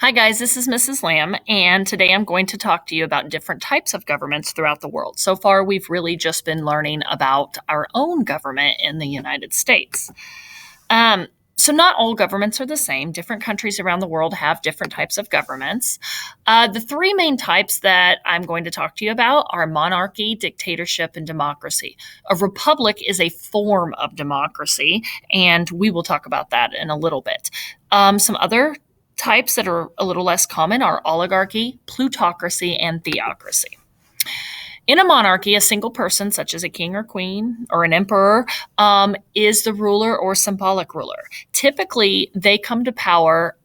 Hi, guys, this is Mrs. Lamb, and today I'm going to talk to you about different types of governments throughout the world. So far, we've really just been learning about our own government in the United States. Um, so, not all governments are the same. Different countries around the world have different types of governments. The three main types that I'm going to talk to you about are monarchy, dictatorship, and democracy. A republic is a form of democracy, and we will talk about that in a little bit. Some other types that are a little less common are oligarchy, plutocracy, and theocracy. In a monarchy, a single person, such as a king or queen or an emperor, is the ruler or symbolic ruler. Typically, they come to power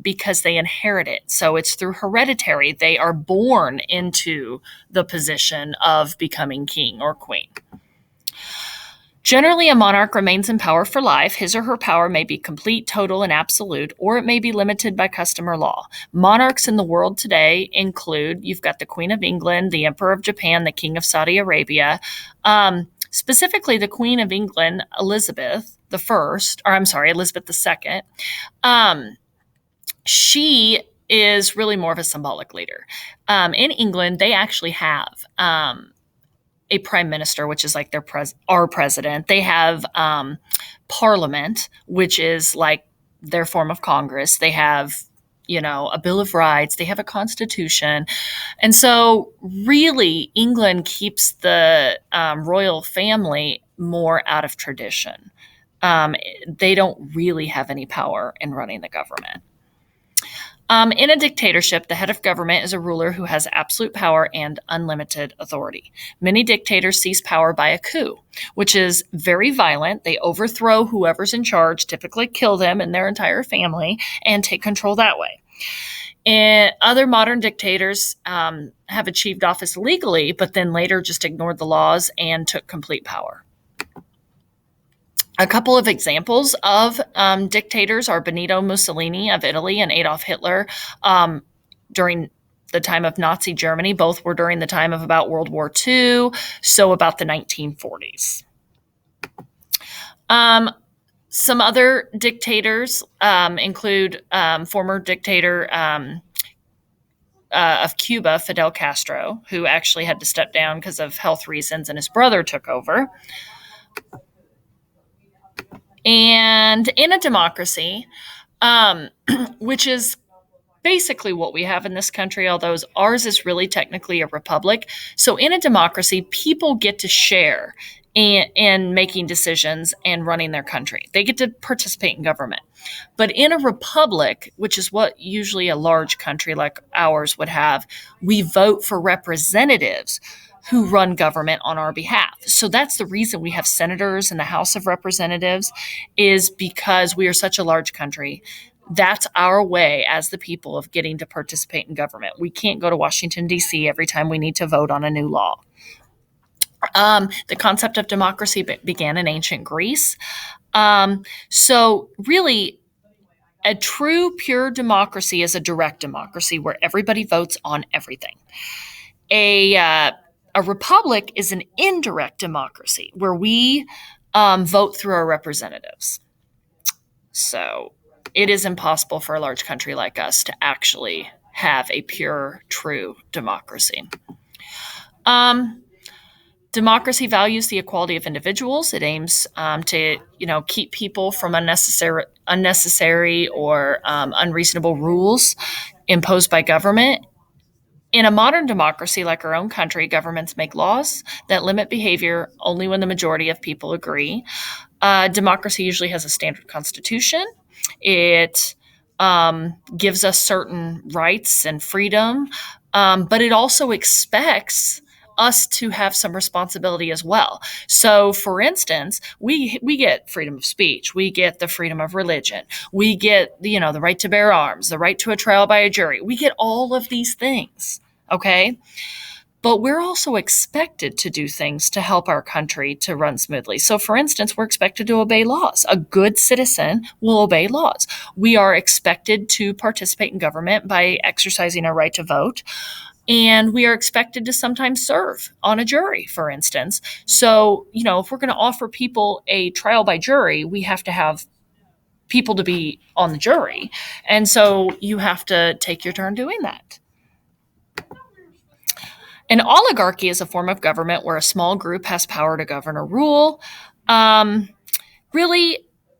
because they inherit it. So it's through hereditary. They are born into the position of becoming king or queen. Generally, a monarch remains in power for life. His or her power may be complete, total, and absolute, or it may be limited by custom or law. Monarchs in the world today include you've got the Queen of England, the Emperor of Japan, the King of Saudi Arabia. Specifically, the Queen of England, Elizabeth the First, or I'm sorry, Elizabeth the Second. She is really more of a symbolic leader. In England, they actually have a prime minister, which is like our president. They have parliament, which is like their form of Congress. They have, a Bill of Rights. They have a constitution. And so really England keeps the royal family more out of tradition. They don't really have any power in running the government. In a dictatorship, the head of government is a ruler who has absolute power and unlimited authority. Many dictators seize power by a coup, which is very violent. They overthrow whoever's in charge, typically kill them and their entire family, and take control that way. And other modern dictators have achieved office legally, but then later just ignored the laws and took complete power. A couple of examples of dictators are Benito Mussolini of Italy and Adolf Hitler during the time of Nazi Germany. Both were during the time of about World War II, so about the 1940s. Some other dictators include former dictator of Cuba, Fidel Castro, who actually had to step down because of health reasons, and his brother took over. And in a democracy, which is basically what we have in this country, although ours is really technically a republic. So in a democracy, people get to share in making decisions and running their country. They get to participate in government. But in a republic, which is what usually a large country like ours would have, we vote for representatives who run government on our behalf. So that's the reason we have senators in the House of Representatives, is because we are such a large country. That's our way as the people of getting to participate in government. We can't go to Washington, D.C. every time we need to vote on a new law. The concept of democracy began in ancient Greece. So really, a true, pure democracy is a direct democracy where everybody votes on everything. A republic is an indirect democracy where we vote through our representatives. So it is impossible for a large country like us to actually have a pure, true democracy. Democracy values the equality of individuals. It aims to, keep people from unnecessary or unreasonable rules imposed by government. In a modern democracy like our own country, governments make laws that limit behavior only when the majority of people agree. Democracy usually has a standard constitution. It gives us certain rights and freedom, but it also expects us to have some responsibility as well. So, for instance, we get freedom of speech, we get the freedom of religion, we get the right to bear arms, the right to a trial by a jury. We get all of these things, okay? But we're also expected to do things to help our country to run smoothly. So, for instance, we're expected to obey laws. A good citizen will obey laws. We are expected to participate in government by exercising our right to vote. And we are expected to sometimes serve on a jury, for instance. So, if we're going to offer people a trial by jury, we have to have people to be on the jury. And so you have to take your turn doing that. An oligarchy is a form of government where a small group has power to govern or rule. Really,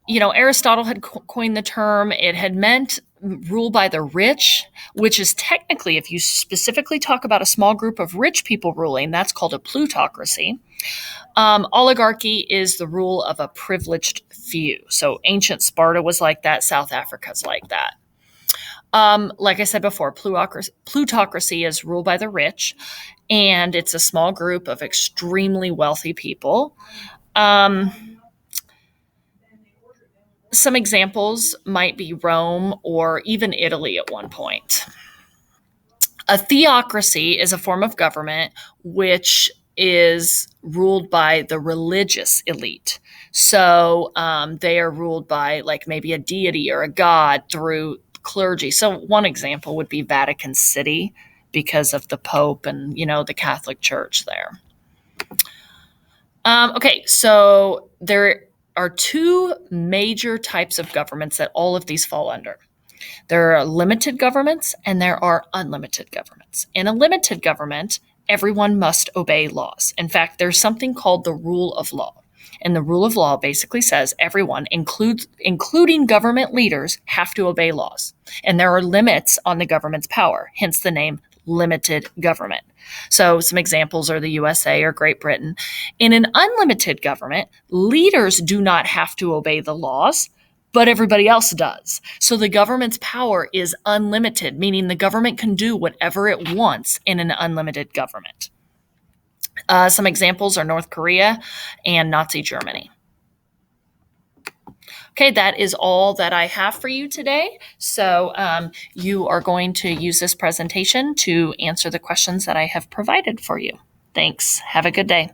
Aristotle had coined the term. It had meant rule by the rich, which is technically, if you specifically talk about a small group of rich people ruling, that's called a plutocracy. Oligarchy is the rule of a privileged few. So ancient Sparta was like that. South Africa's like that. Like I said before, plutocracy is ruled by the rich, and it's a small group of extremely wealthy people. Some examples might be Rome or even Italy at one point. A theocracy is a form of government which is ruled by the religious elite. So they are ruled by like maybe a deity or a god through clergy. So one example would be Vatican City because of the Pope and, the Catholic Church there. Okay, so there are two major types of governments that all of these fall under. There are limited governments and there are unlimited governments. In a limited government, everyone must obey laws. In fact, there's something called the rule of law. And the rule of law basically says everyone, including government leaders, have to obey laws. And there are limits on the government's power, hence the name limited government. So some examples are the USA or Great Britain. In an unlimited government, leaders do not have to obey the laws, but everybody else does. So the government's power is unlimited, meaning the government can do whatever it wants in an unlimited government. Some examples are North Korea and Nazi Germany. Okay, that is all that I have for you today. So you are going to use this presentation to answer the questions that I have provided for you. Thanks. Have a good day.